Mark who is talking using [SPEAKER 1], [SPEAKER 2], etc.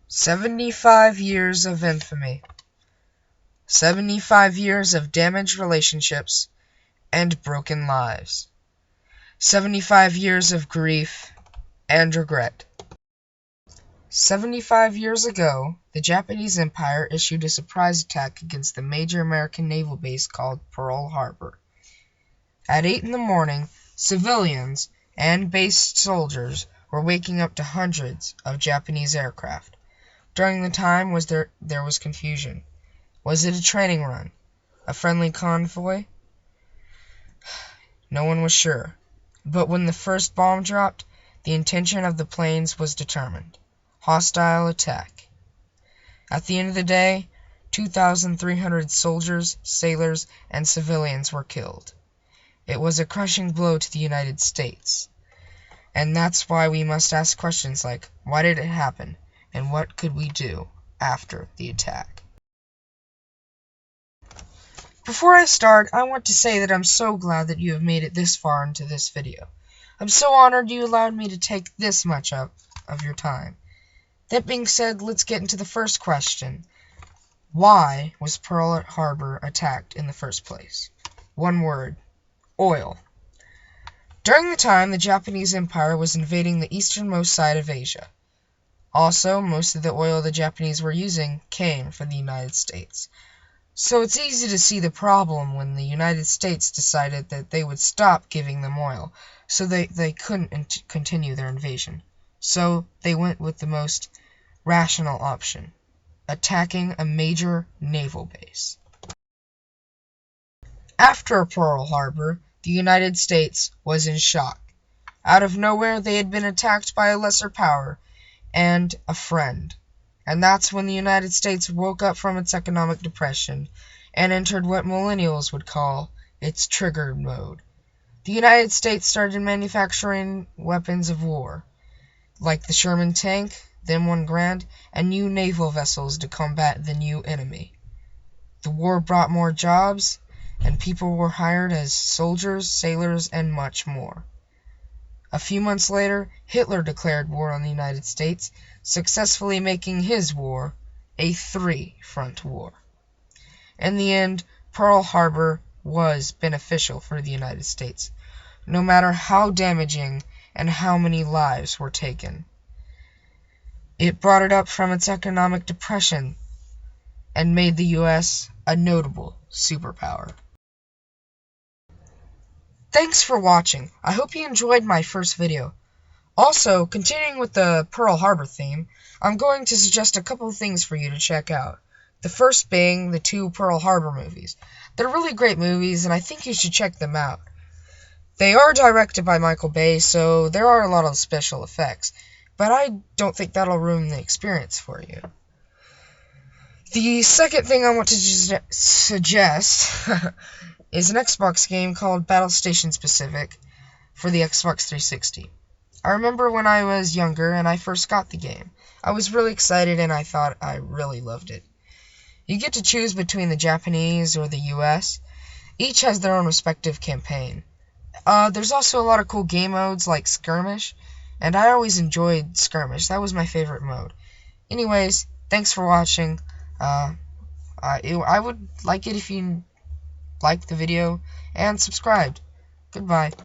[SPEAKER 1] 75 Years of Infamy. 75 years of damaged relationships and broken lives. 75 years of grief and regret. 75 years ago, the Japanese Empire issued a surprise attack against the major American naval base called Pearl Harbor. At 8 in the morning, civilians and base soldiers were waking up to hundreds of Japanese aircraft. During the time, there was confusion. Was it a training run? A friendly convoy? No one was sure. But when the first bomb dropped, the intention of the planes was determined. Hostile attack. At the end of the day, 2,300 soldiers, sailors, and civilians were killed. It was a crushing blow to the United States. And that's why we must ask questions like, why did it happen? And what could we do after the attack? Before I start, I want to say that I'm so glad that you have made it this far into this video. I'm so honored you allowed me to take this much up of your time. That being said, let's get into the first question. Why was Pearl Harbor attacked in the first place? One word. Oil. During the time, the Japanese Empire was invading the easternmost side of Asia. Also, most of the oil the Japanese were using came from the United States. So it's easy to see the problem when the United States decided that they would stop giving them oil, so they couldn't continue their invasion. So they went with the most rational option, attacking a major naval base. After Pearl Harbor, the United States was in shock. Out of nowhere, they had been attacked by a lesser power and a friend. And that's when the United States woke up from its economic depression and entered what millennials would call its trigger mode. The United States started manufacturing weapons of war, like the Sherman tank, the M1 Grand, and new naval vessels to combat the new enemy. The war brought more jobs, and people were hired as soldiers, sailors, and much more. A few months later, Hitler declared war on the United States, successfully making his war a three-front war. In the end, Pearl Harbor was beneficial for the United States, no matter how damaging and how many lives were taken. It brought it up from its economic depression and made the U.S. a notable superpower. Thanks for watching. I hope you enjoyed my first video. Also, continuing with the Pearl Harbor theme, I'm going to suggest a couple of things for you to check out. The first being the two Pearl Harbor movies. They're really great movies, and I think you should check them out. They are directed by Michael Bay, so there are a lot of special effects, but I don't think that'll ruin the experience for you. The second thing I want to suggest is an Xbox game called Battle Station Specific for the Xbox 360. I remember when I was younger and I first got the game. I was really excited and I thought I really loved it. You get to choose between the Japanese or the US. Each has their own respective campaign. There's also a lot of cool game modes like Skirmish, and I always enjoyed Skirmish. That was my favorite mode. Anyways, thanks for watching. I would like it if you liked the video and subscribed. Goodbye.